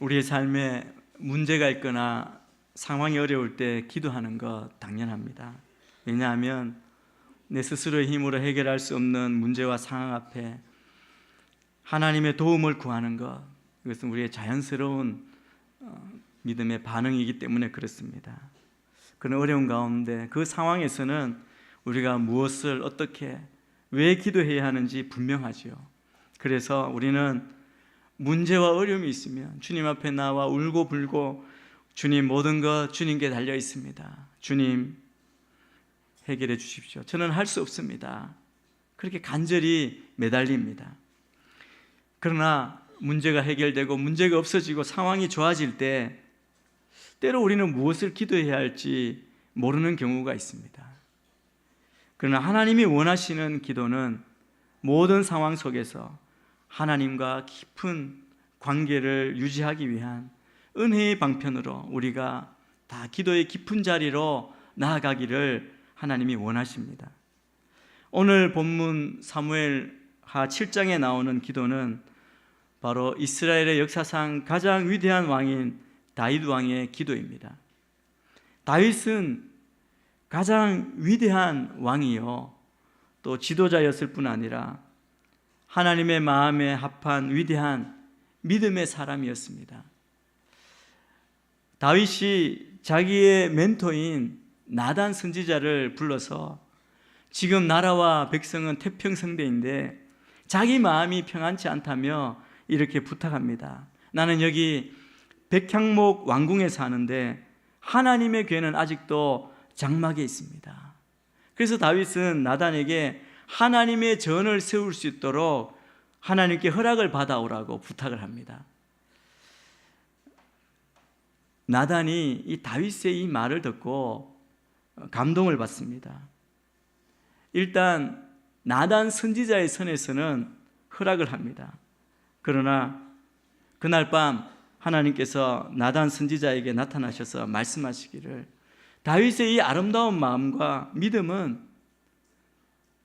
우리의 삶에 문제가 있거나 상황이 어려울 때 기도하는 것 당연합니다. 왜냐하면 내 스스로의 힘으로 해결할 수 없는 문제와 상황 앞에 하나님의 도움을 구하는 것, 이것은 우리의 자연스러운 믿음의 반응이기 때문에 그렇습니다. 그런 어려운 가운데 그 상황에서는 우리가 무엇을 어떻게 왜 기도해야 하는지 분명하지요. 그래서 우리는 문제와 어려움이 있으면 주님 앞에 나와 울고 불고, 주님, 모든 것 주님께 달려 있습니다. 주님 해결해 주십시오. 저는 할 수 없습니다. 그렇게 간절히 매달립니다. 그러나 문제가 해결되고 문제가 없어지고 상황이 좋아질 때 때로 우리는 무엇을 기도해야 할지 모르는 경우가 있습니다. 그러나 하나님이 원하시는 기도는 모든 상황 속에서 하나님과 깊은 관계를 유지하기 위한 은혜의 방편으로 우리가 다 기도의 깊은 자리로 나아가기를 하나님이 원하십니다. 오늘 본문 사무엘하 7장에 나오는 기도는 바로 이스라엘의 역사상 가장 위대한 왕인 다윗 왕의 기도입니다. 다윗은 가장 위대한 왕이요, 또 지도자였을 뿐 아니라 하나님의 마음에 합한 위대한 믿음의 사람이었습니다. 다윗이 자기의 멘토인 나단 선지자를 불러서 지금 나라와 백성은 태평성대인데 자기 마음이 평안치 않다며 이렇게 부탁합니다. 나는 여기 백향목 왕궁에 사는데 하나님의 괴는 아직도 장막에 있습니다. 그래서 다윗은 나단에게 하나님의 전을 세울 수 있도록 하나님께 허락을 받아오라고 부탁을 합니다. 나단이 이 다윗의 이 말을 듣고 감동을 받습니다. 일단 나단 선지자의 선에서는 허락을 합니다. 그러나 그날 밤 하나님께서 나단 선지자에게 나타나셔서 말씀하시기를, 다윗의 이 아름다운 마음과 믿음은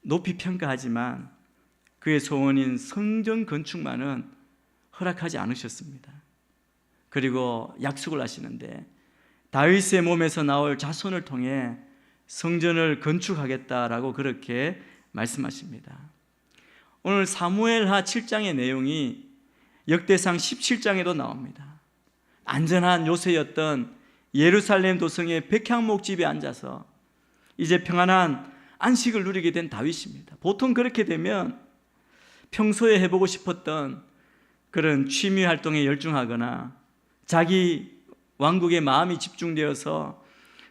높이 평가하지만 그의 소원인 성전 건축만은 허락하지 않으셨습니다. 그리고 약속을 하시는데 다윗의 몸에서 나올 자손을 통해 성전을 건축하겠다라고 그렇게 말씀하십니다. 오늘 사무엘하 7장의 내용이 역대상 17장에도 나옵니다. 안전한 요새였던 예루살렘 도성의 백향목 집에 앉아서 이제 평안한 안식을 누리게 된 다윗입니다. 보통 그렇게 되면 평소에 해보고 싶었던 그런 취미 활동에 열중하거나 자기 왕국에 마음이 집중되어서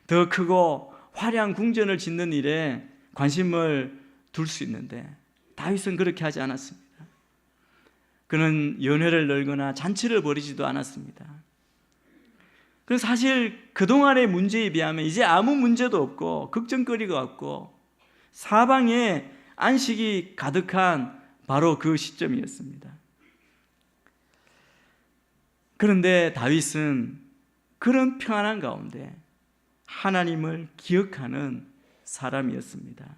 더 크고 화려한 궁전을 짓는 일에 관심을 둘 수 있는데 다윗은 그렇게 하지 않았습니다. 그는 연회를 열거나 잔치를 벌이지도 않았습니다. 그래서 사실 그동안의 문제에 비하면 이제 아무 문제도 없고 걱정거리가 없고 사방에 안식이 가득한 바로 그 시점이었습니다. 그런데 다윗은 그런 평안한 가운데 하나님을 기억하는 사람이었습니다.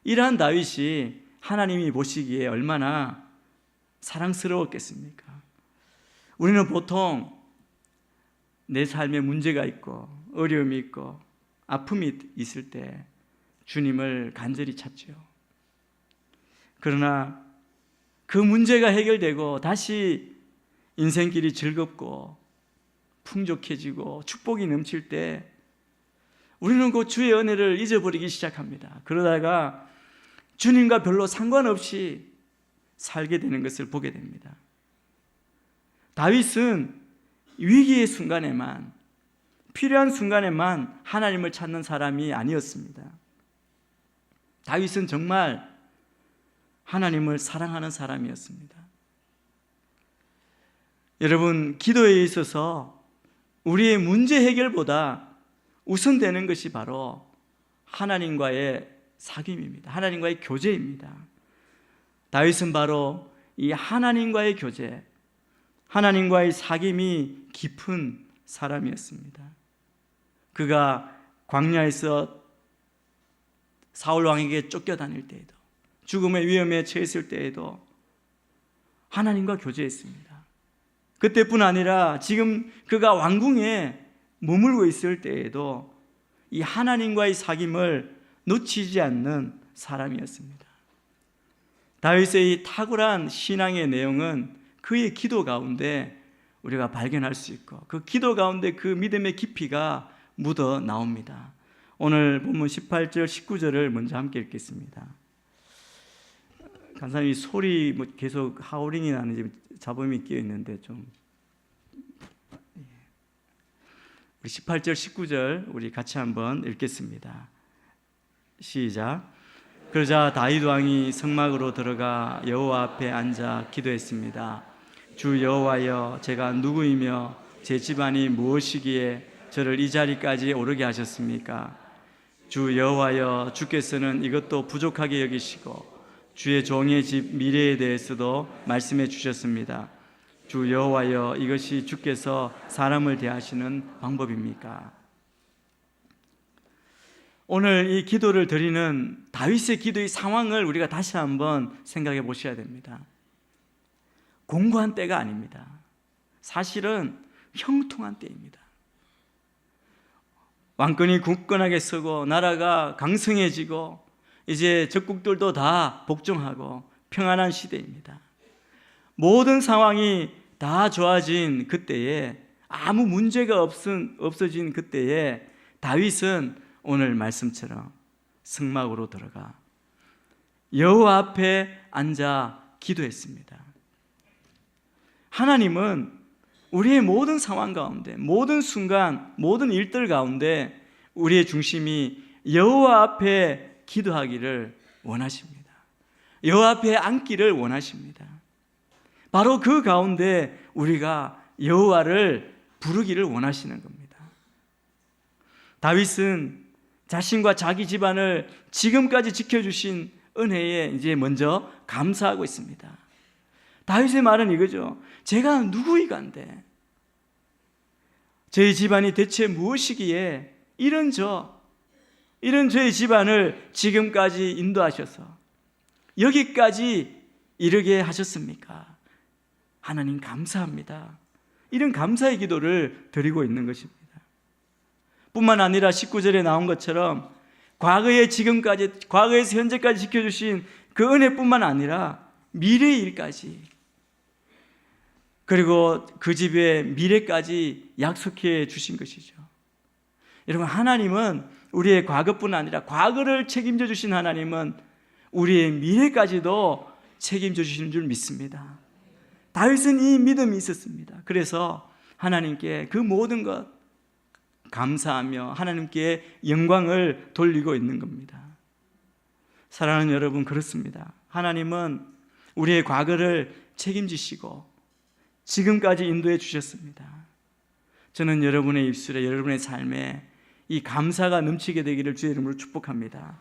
이러한 다윗이 하나님이 보시기에 얼마나 사랑스러웠겠습니까? 우리는 보통 내 삶에 문제가 있고 어려움이 있고 아픔이 있을 때 주님을 간절히 찾죠. 그러나 그 문제가 해결되고 다시 인생길이 즐겁고 풍족해지고 축복이 넘칠 때 우리는 그 주의 은혜를 잊어버리기 시작합니다. 그러다가 주님과 별로 상관없이 살게 되는 것을 보게 됩니다. 다윗은 위기의 순간에만, 필요한 순간에만 하나님을 찾는 사람이 아니었습니다. 다윗은 정말 하나님을 사랑하는 사람이었습니다. 여러분, 기도에 있어서 우리의 문제 해결보다 우선되는 것이 바로 하나님과의 사귐입니다. 하나님과의 교제입니다. 다윗은 바로 이 하나님과의 교제, 하나님과의 사귐이 깊은 사람이었습니다. 그가 광야에서 사울 왕에게 쫓겨다닐 때에도, 죽음의 위험에 처했을 때에도 하나님과 교제했습니다. 그때뿐 아니라 지금 그가 왕궁에 머물고 있을 때에도 이 하나님과의 사귐을 놓치지 않는 사람이었습니다. 다윗의 이 탁월한 신앙의 내용은 그의 기도 가운데 우리가 발견할 수 있고, 그 기도 가운데 그 믿음의 깊이가 묻어 나옵니다. 오늘 본문 18절 19절을 먼저 함께 읽겠습니다. 간사님 소리 계속 하우링이 나는지 잡음이 끼어 있는데 좀 우리 18절 19절 우리 같이 한번 읽겠습니다. 시작. 그러자 다윗 왕이 성막으로 들어가 여호와 앞에 앉아 기도했습니다. 주 여호와여, 제가 누구이며 제 집안이 무엇이기에 저를 이 자리까지 오르게 하셨습니까? 주 여호와여, 주께서는 이것도 부족하게 여기시고 주의 종의 집 미래에 대해서도 말씀해 주셨습니다. 주 여호와여, 이것이 주께서 사람을 대하시는 방법입니까? 오늘 이 기도를 드리는 다윗의 기도의 상황을 우리가 다시 한번 생각해 보셔야 됩니다. 공고한 때가 아닙니다. 사실은 형통한 때입니다. 왕권이 굳건하게 서고 나라가 강성해지고 이제 적국들도 다 복종하고 평안한 시대입니다. 모든 상황이 다 좋아진 그때에, 아무 문제가 없어진 그때에 다윗은 오늘 말씀처럼 성막으로 들어가 여호와 앞에 앉아 기도했습니다. 하나님은 우리의 모든 상황 가운데, 모든 순간, 모든 일들 가운데 우리의 중심이 여호와 앞에 기도하기를 원하십니다. 여호와 앞에 앉기를 원하십니다. 바로 그 가운데 우리가 여호와를 부르기를 원하시는 겁니다. 다윗은 자신과 자기 집안을 지금까지 지켜주신 은혜에 이제 먼저 감사하고 있습니다. 다윗의 말은 이거죠. 제가 누구이간데 저희 집안이 대체 무엇이기에 이런 저의 집안을 지금까지 인도하셔서 여기까지 이르게 하셨습니까? 하나님 감사합니다. 이런 감사의 기도를 드리고 있는 것입니다. 뿐만 아니라 19절에 나온 것처럼 과거에 지금까지, 과거에서 현재까지 지켜주신 그 은혜뿐만 아니라 미래의 일까지, 그리고 그 집의 미래까지 약속해 주신 것이죠. 여러분, 하나님은 우리의 과거뿐 아니라 과거를 책임져 주신 하나님은 우리의 미래까지도 책임져 주시는 줄 믿습니다. 다윗은 이 믿음이 있었습니다. 그래서 하나님께 그 모든 것 감사하며 하나님께 영광을 돌리고 있는 겁니다. 사랑하는 여러분, 그렇습니다. 하나님은 우리의 과거를 책임지시고 지금까지 인도해 주셨습니다. 저는 여러분의 입술에, 여러분의 삶에 이 감사가 넘치게 되기를 주의 이름으로 축복합니다.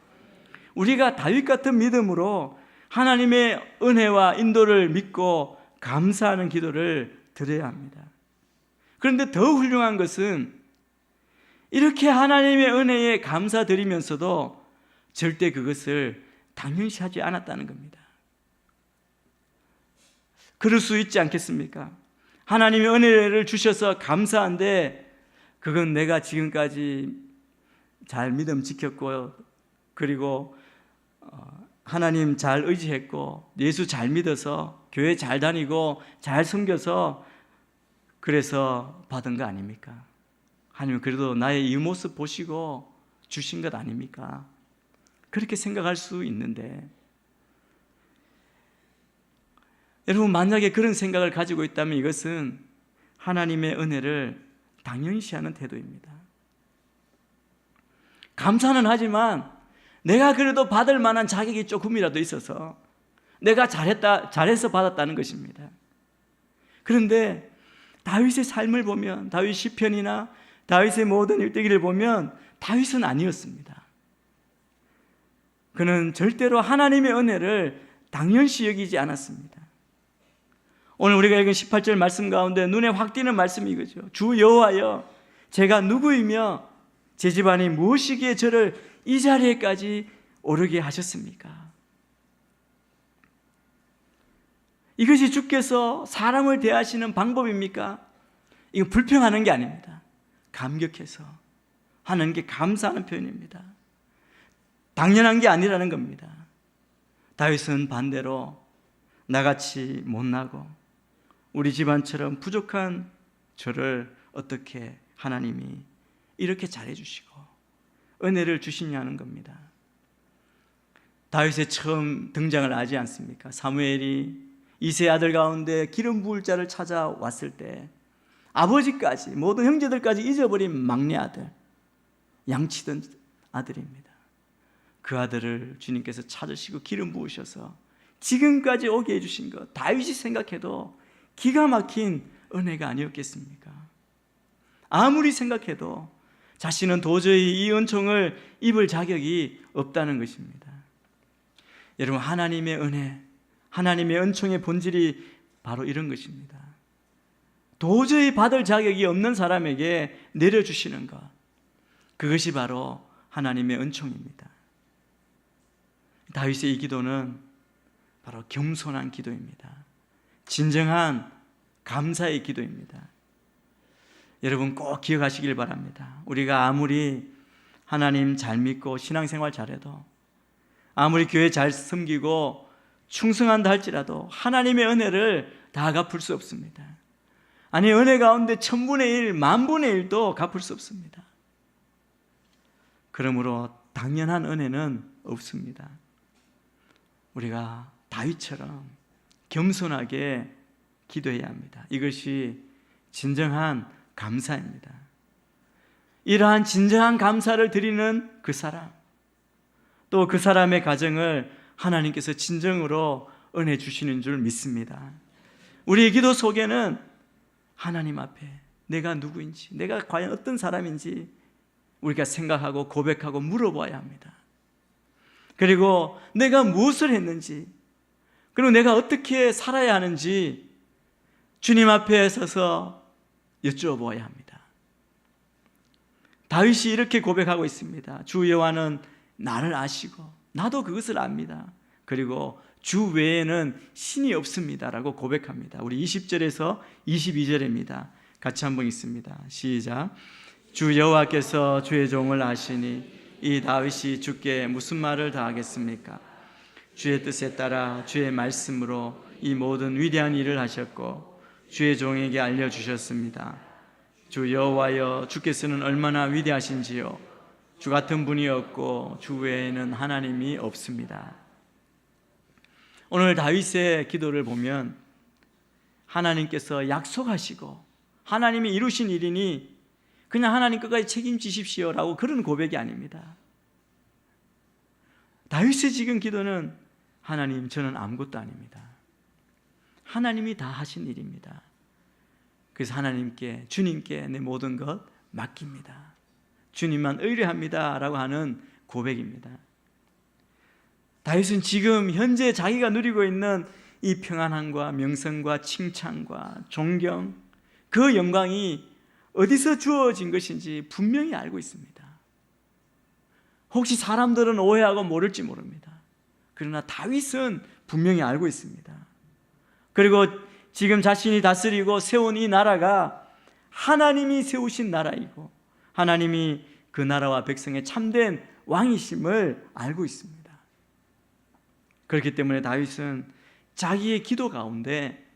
우리가 다윗 같은 믿음으로 하나님의 은혜와 인도를 믿고 감사하는 기도를 드려야 합니다. 그런데 더 훌륭한 것은 이렇게 하나님의 은혜에 감사드리면서도 절대 그것을 당연시하지 않았다는 겁니다. 그럴 수 있지 않겠습니까? 하나님의 은혜를 주셔서 감사한데 그건 내가 지금까지 잘 믿음 지켰고, 그리고 하나님 잘 의지했고, 예수 잘 믿어서 교회 잘 다니고 잘 섬겨서 그래서 받은 거 아닙니까? 하나님 그래도 나의 이 모습 보시고 주신 것 아닙니까? 그렇게 생각할 수 있는데, 여러분, 만약에 그런 생각을 가지고 있다면 이것은 하나님의 은혜를 당연시하는 태도입니다. 감사는 하지만 내가 그래도 받을 만한 자격이 조금이라도 있어서 내가 잘해서 받았다는 것입니다. 그런데 다윗의 삶을 보면, 다윗 시편이나 다윗의 모든 일대기를 보면 다윗은 아니었습니다. 그는 절대로 하나님의 은혜를 당연시 여기지 않았습니다. 오늘 우리가 읽은 18절 말씀 가운데 눈에 확 띄는 말씀이 이거죠. 주 여호와여, 제가 누구이며 제 집안이 무엇이기에 저를 이 자리에까지 오르게 하셨습니까? 이것이 주께서 사람을 대하시는 방법입니까? 이거 불평하는 게 아닙니다. 감격해서 하나님께 감사하는 표현입니다. 당연한 게 아니라는 겁니다. 다윗은 반대로 나같이 못나고 우리 집안처럼 부족한 저를 어떻게 하나님이 이렇게 잘해주시고 은혜를 주시냐는 겁니다. 다윗의 처음 등장을 하지 않습니까? 사무엘이 이세 아들 가운데 기름 부을 자를 찾아왔을 때 아버지까지 모든 형제들까지 잊어버린 막내 아들, 양치던 아들입니다. 그 아들을 주님께서 찾으시고 기름 부으셔서 지금까지 오게 해주신 것, 다윗이 생각해도 기가 막힌 은혜가 아니었겠습니까? 아무리 생각해도 자신은 도저히 이 은총을 입을 자격이 없다는 것입니다. 여러분, 하나님의 은혜, 하나님의 은총의 본질이 바로 이런 것입니다. 도저히 받을 자격이 없는 사람에게 내려주시는 것, 그것이 바로 하나님의 은총입니다. 다윗의 이 기도는 바로 겸손한 기도입니다. 진정한 감사의 기도입니다. 여러분 꼭 기억하시길 바랍니다. 우리가 아무리 하나님 잘 믿고 신앙생활 잘해도, 아무리 교회 잘 섬기고 충성한다 할지라도 하나님의 은혜를 다 갚을 수 없습니다. 아니, 은혜 가운데 1000분의 1, 10,000분의 1도 갚을 수 없습니다. 그러므로 당연한 은혜는 없습니다. 우리가 다윗처럼 겸손하게 기도해야 합니다. 이것이 진정한 감사입니다. 이러한 진정한 감사를 드리는 그 사람, 또 그 사람의 가정을 하나님께서 진정으로 은혜 주시는 줄 믿습니다. 우리의 기도 속에는 하나님 앞에 내가 누구인지, 내가 과연 어떤 사람인지 우리가 생각하고 고백하고 물어봐야 합니다. 그리고 내가 무엇을 했는지, 그리고 내가 어떻게 살아야 하는지 주님 앞에 서서 여쭈어보아야 합니다. 다윗이 이렇게 고백하고 있습니다. 주 여호와는 나를 아시고 나도 그것을 압니다. 그리고 주 외에는 신이 없습니다 라고 고백합니다. 우리 20절에서 22절입니다. 같이 한번 읽습니다. 시작. 주 여호와께서 주의 종을 아시니 이 다윗이 주께 무슨 말을 다하겠습니까? 주의 뜻에 따라 주의 말씀으로 이 모든 위대한 일을 하셨고 주의 종에게 알려주셨습니다. 주 여호와여, 주께서는 얼마나 위대하신지요. 주 같은 분이 없고 주 외에는 하나님이 없습니다. 오늘 다윗의 기도를 보면 하나님께서 약속하시고 하나님이 이루신 일이니 그냥 하나님 끝까지 책임지십시오라고 그런 고백이 아닙니다. 다윗의 지금 기도는 하나님, 저는 아무것도 아닙니다. 하나님이 다 하신 일입니다. 그래서 하나님께, 주님께 내 모든 것 맡깁니다. 주님만 의뢰합니다 라고 하는 고백입니다. 다윗은 지금 현재 자기가 누리고 있는 이 평안함과 명성과 칭찬과 존경, 그 영광이 어디서 주어진 것인지 분명히 알고 있습니다. 혹시 사람들은 오해하고 모를지 모릅니다. 그러나 다윗은 분명히 알고 있습니다. 그리고 지금 자신이 다스리고 세운 이 나라가 하나님이 세우신 나라이고 하나님이 그 나라와 백성의 참된 왕이심을 알고 있습니다. 그렇기 때문에 다윗은 자기의 기도 가운데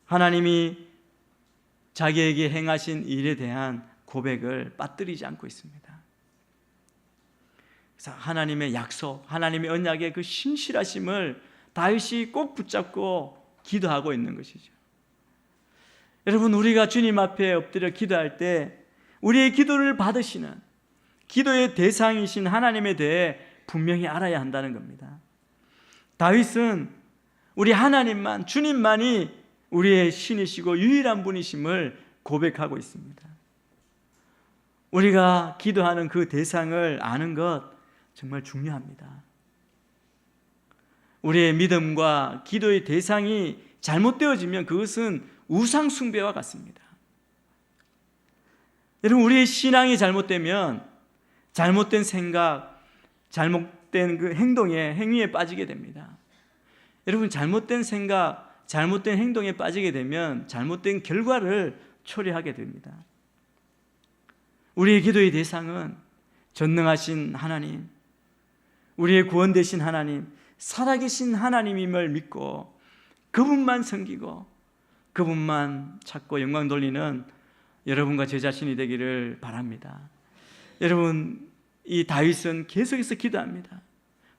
하나님이 자기에게 행하신 일에 대한 고백을 빠뜨리지 않고 있습니다. 그래서 하나님의 약속, 하나님의 언약의 그 신실하심을 다윗이 꼭 붙잡고 기도하고 있는 것이죠. 여러분, 우리가 주님 앞에 엎드려 기도할 때 우리의 기도를 받으시는 기도의 대상이신 하나님에 대해 분명히 알아야 한다는 겁니다. 다윗은 우리 하나님만, 주님만이 우리의 신이시고 유일한 분이심을 고백하고 있습니다. 우리가 기도하는 그 대상을 아는 것 정말 중요합니다. 우리의 믿음과 기도의 대상이 잘못되어지면 그것은 우상 숭배와 같습니다. 여러분, 우리의 신앙이 잘못되면 잘못된 생각, 잘못된 그 행위에 빠지게 됩니다. 여러분, 잘못된 생각, 잘못된 행동에 빠지게 되면 잘못된 결과를 초래하게 됩니다. 우리의 기도의 대상은 전능하신 하나님, 우리의 구원 되신 하나님, 살아계신 하나님임을 믿고 그분만 섬기고 그분만 찾고 영광 돌리는 여러분과 제 자신이 되기를 바랍니다. 여러분, 이 다윗은 계속해서 기도합니다.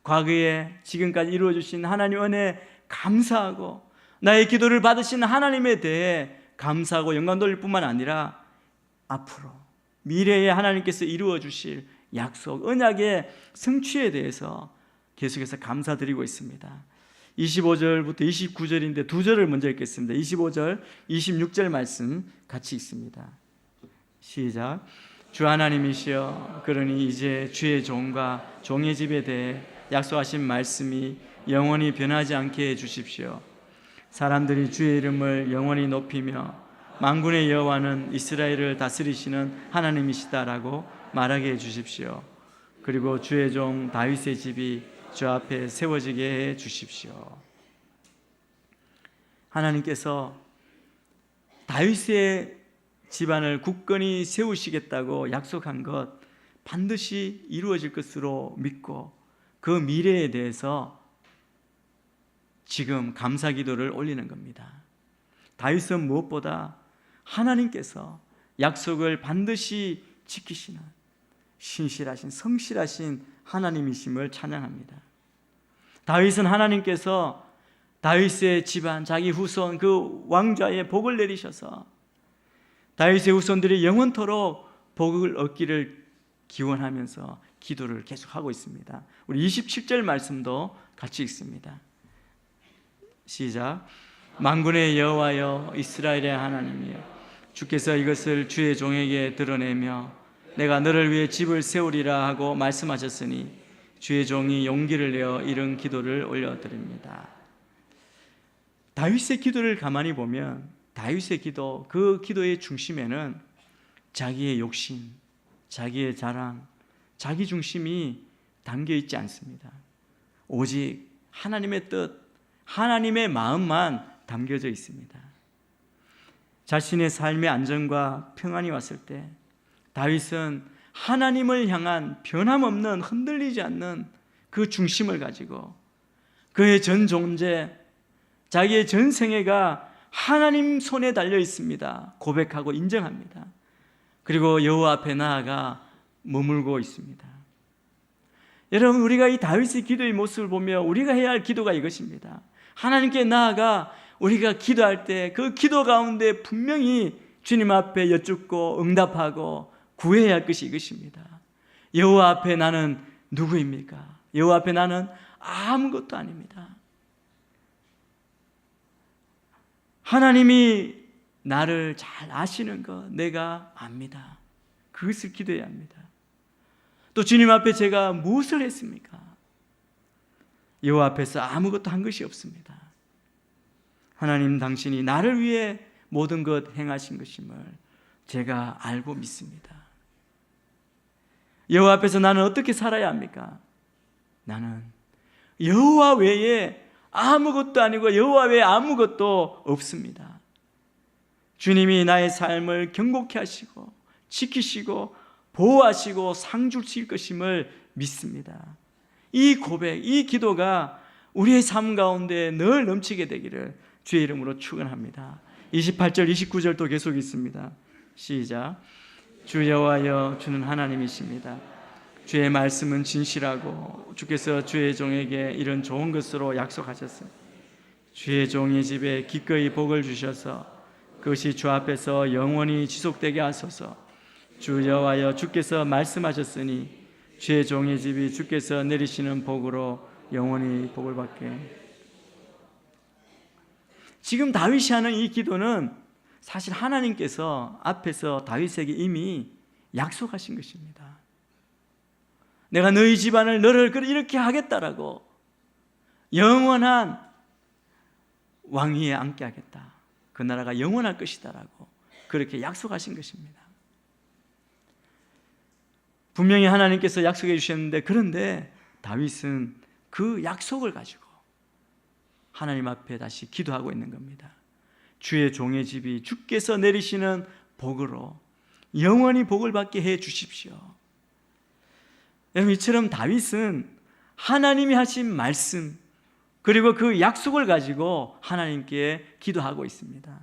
과거에 지금까지 이루어주신 하나님 은혜 감사하고 나의 기도를 받으신 하나님에 대해 감사하고 영광 돌릴 뿐만 아니라 앞으로 미래에 하나님께서 이루어 주실 약속, 언약의 성취에 대해서 계속해서 감사드리고 있습니다. 25절부터 29절인데 두 절을 먼저 읽겠습니다. 25절, 26절 말씀 같이 읽습니다. 시작. 주 하나님이시여, 그러니 이제 주의 종과 종의 집에 대해 약속하신 말씀이 영원히 변하지 않게 해주십시오. 사람들이 주의 이름을 영원히 높이며 만군의 여호와는 이스라엘을 다스리시는 하나님이시다라고 말하게 해주십시오. 그리고 주의 종 다윗의 집이 주 앞에 세워지게 해주십시오. 하나님께서 다윗의 집안을 굳건히 세우시겠다고 약속한 것 반드시 이루어질 것으로 믿고 그 미래에 대해서 지금 감사 기도를 올리는 겁니다. 다윗은 무엇보다 하나님께서 약속을 반드시 지키시는 신실하신 성실하신 하나님이심을 찬양합니다. 다윗은 하나님께서 다윗의 집안, 자기 후손 그 왕좌에 복을 내리셔서 다윗의 후손들이 영원토록 복을 얻기를 기원하면서 기도를 계속하고 있습니다. 우리 27절 말씀도 같이 읽습니다. 시작. 만군의 여호와여, 이스라엘의 하나님이여, 주께서 이것을 주의 종에게 드러내며 내가 너를 위해 집을 세우리라 하고 말씀하셨으니 주의 종이 용기를 내어 이런 기도를 올려드립니다. 다윗의 기도를 가만히 보면 다윗의 기도, 그 기도의 중심에는 자기의 욕심, 자기의 자랑, 자기 중심이 담겨 있지 않습니다. 오직 하나님의 뜻, 하나님의 마음만 담겨져 있습니다. 자신의 삶의 안정과 평안이 왔을 때 다윗은 하나님을 향한 변함없는 흔들리지 않는 그 중심을 가지고 그의 전 존재, 자기의 전 생애가 하나님 손에 달려 있습니다. 고백하고 인정합니다. 그리고 여호와 앞에 나아가 머물고 있습니다. 여러분, 우리가 이 다윗의 기도의 모습을 보며 우리가 해야 할 기도가 이것입니다. 하나님께 나아가 우리가 기도할 때 그 기도 가운데 분명히 주님 앞에 여쭙고 응답하고 구해야 할 것이 이것입니다. 여호와 앞에 나는 누구입니까? 여호와 앞에 나는 아무것도 아닙니다. 하나님이 나를 잘 아시는 것 내가 압니다. 그것을 기도해야 합니다. 또 주님 앞에 제가 무엇을 했습니까? 여호와 앞에서 아무것도 한 것이 없습니다. 하나님, 당신이 나를 위해 모든 것 행하신 것임을 제가 알고 믿습니다. 여호와 앞에서 나는 어떻게 살아야 합니까? 나는 여호와 외에 아무것도 아니고 여호와 외에 아무것도 없습니다. 주님이 나의 삶을 경고케 하시고 지키시고 보호하시고 상 주실 것임을 믿습니다. 이 고백, 이 기도가 우리의 삶 가운데 늘 넘치게 되기를 주의 이름으로 축원합니다. 28절, 29절도 계속 있습니다. 시작. 주 여호와여, 주는 하나님이십니다. 주의 말씀은 진실하고 주께서 주의 종에게 이런 좋은 것으로 약속하셨습니다. 주의 종의 집에 기꺼이 복을 주셔서 그것이 주 앞에서 영원히 지속되게 하소서. 주 여호와여, 주께서 말씀하셨으니 주의 종의 집이 주께서 내리시는 복으로 영원히 복을 받게. 지금 다윗이 하는 이 기도는 사실 하나님께서 앞에서 다윗에게 이미 약속하신 것입니다. 내가 너희 집안을 너를 이렇게 하겠다라고, 영원한 왕위에 앉게 하겠다, 그 나라가 영원할 것이다라고 그렇게 약속하신 것입니다. 분명히 하나님께서 약속해 주셨는데, 그런데 다윗은 그 약속을 가지고 하나님 앞에 다시 기도하고 있는 겁니다. 주의 종의 집이 주께서 내리시는 복으로 영원히 복을 받게 해 주십시오. 여러분, 이처럼 다윗은 하나님이 하신 말씀 그리고 그 약속을 가지고 하나님께 기도하고 있습니다.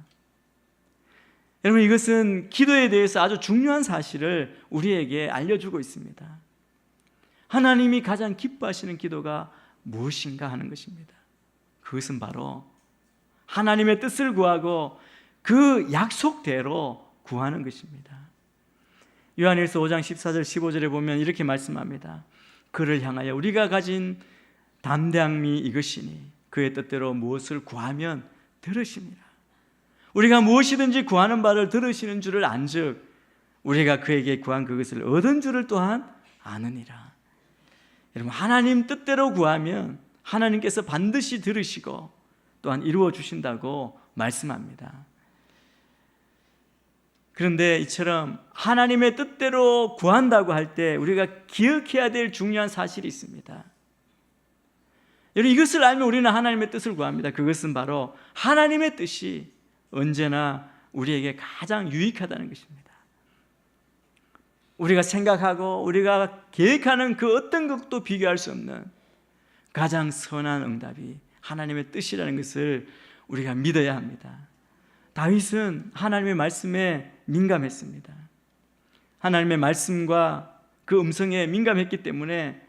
여러분, 이것은 기도에 대해서 아주 중요한 사실을 우리에게 알려주고 있습니다. 하나님이 가장 기뻐하시는 기도가 무엇인가 하는 것입니다. 그것은 바로 하나님의 뜻을 구하고 그 약속대로 구하는 것입니다. 요한일서 5장 14절 15절에 보면 이렇게 말씀합니다. 그를 향하여 우리가 가진 담대함이 이것이니 그의 뜻대로 무엇을 구하면 들으시니라. 우리가 무엇이든지 구하는 바를 들으시는 줄을 안즉 우리가 그에게 구한 그것을 얻은 줄을 또한 아느니라. 여러분, 하나님 뜻대로 구하면 하나님께서 반드시 들으시고 또한 이루어 주신다고 말씀합니다. 그런데 이처럼 하나님의 뜻대로 구한다고 할 때 우리가 기억해야 될 중요한 사실이 있습니다. 여러분, 이것을 알면 우리는 하나님의 뜻을 구합니다. 그것은 바로 하나님의 뜻이 언제나 우리에게 가장 유익하다는 것입니다. 우리가 생각하고 우리가 계획하는 그 어떤 것도 비교할 수 없는 가장 선한 응답이 하나님의 뜻이라는 것을 우리가 믿어야 합니다. 다윗은 하나님의 말씀에 민감했습니다. 하나님의 말씀과 그 음성에 민감했기 때문에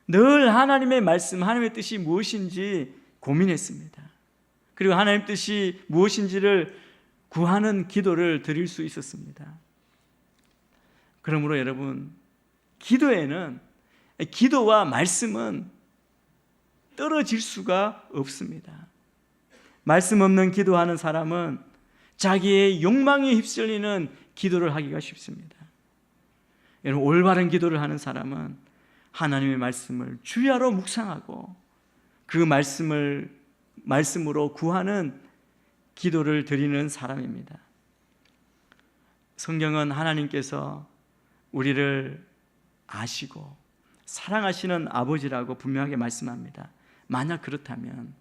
늘 하나님의 말씀, 하나님의 뜻이 무엇인지 고민했습니다. 그리고 하나님의 뜻이 무엇인지를 구하는 기도를 드릴 수 있었습니다. 그러므로 여러분, 기도와 말씀은 떨어질 수가 없습니다. 말씀 없는 기도하는 사람은 자기의 욕망에 휩쓸리는 기도를 하기가 쉽습니다. 여러분, 올바른 기도를 하는 사람은 하나님의 말씀을 주야로 묵상하고 그 말씀으로 구하는 기도를 드리는 사람입니다. 성경은 하나님께서 우리를 아시고 사랑하시는 아버지라고 분명하게 말씀합니다. 만약 그렇다면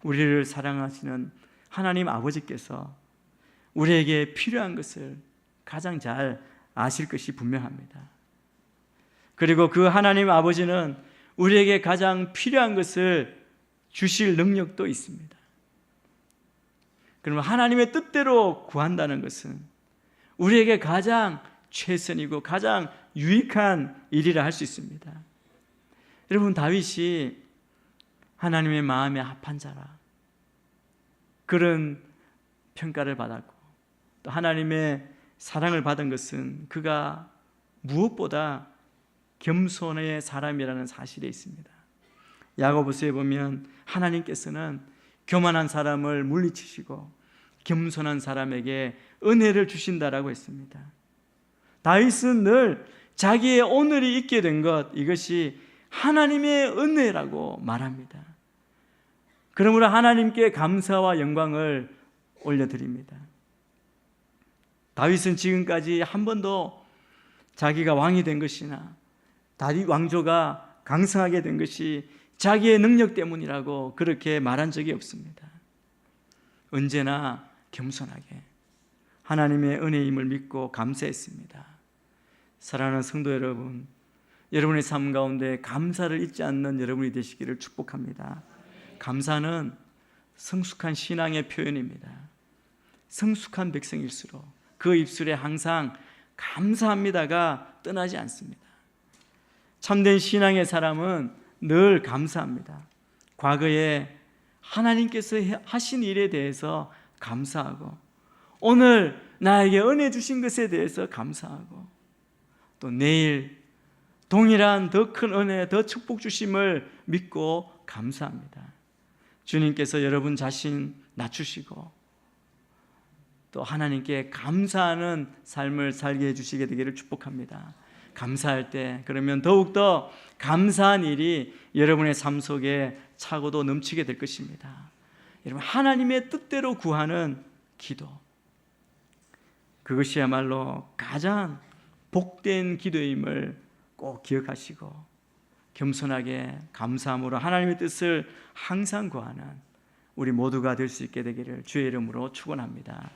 우리를 사랑하시는 하나님 아버지께서 우리에게 필요한 것을 가장 잘 아실 것이 분명합니다. 그리고 그 하나님 아버지는 우리에게 가장 필요한 것을 주실 능력도 있습니다. 그러면 하나님의 뜻대로 구한다는 것은 우리에게 가장 최선이고 가장 유익한 일이라 할 수 있습니다. 여러분, 다윗이 하나님의 마음에 합한 자라 그런 평가를 받았고 또 하나님의 사랑을 받은 것은 그가 무엇보다 겸손의 사람이라는 사실에 있습니다. 야고보서에 보면 하나님께서는 교만한 사람을 물리치시고 겸손한 사람에게 은혜를 주신다라고 했습니다. 다윗은 늘 자기의 오늘이 있게 된 것, 이것이 하나님의 은혜라고 말합니다. 그러므로 하나님께 감사와 영광을 올려드립니다. 다윗은 지금까지 한 번도 자기가 왕이 된 것이나 다윗 왕조가 강성하게 된 것이 자기의 능력 때문이라고 그렇게 말한 적이 없습니다. 언제나 겸손하게 하나님의 은혜임을 믿고 감사했습니다. 사랑하는 성도 여러분, 여러분의 삶 가운데 감사를 잊지 않는 여러분이 되시기를 축복합니다. 감사는 성숙한 신앙의 표현입니다. 성숙한 백성일수록 그 입술에 항상 감사합니다가 떠나지 않습니다. 참된 신앙의 사람은 늘 감사합니다. 과거에 하나님께서 하신 일에 대해서 감사하고 오늘 나에게 은혜 주신 것에 대해서 감사하고 또 내일 동일한 더 큰 은혜, 더 축복 주심을 믿고 감사합니다. 주님께서 여러분 자신 낮추시고 또 하나님께 감사하는 삶을 살게 해주시게 되기를 축복합니다. 감사할 때 그러면 더욱더 감사한 일이 여러분의 삶 속에 차고도 넘치게 될 것입니다. 여러분, 하나님의 뜻대로 구하는 기도, 그것이야말로 가장 복된 기도임을 꼭 기억하시고 겸손하게 감사함으로 하나님의 뜻을 항상 구하는 우리 모두가 될 수 있게 되기를 주의 이름으로 축원합니다.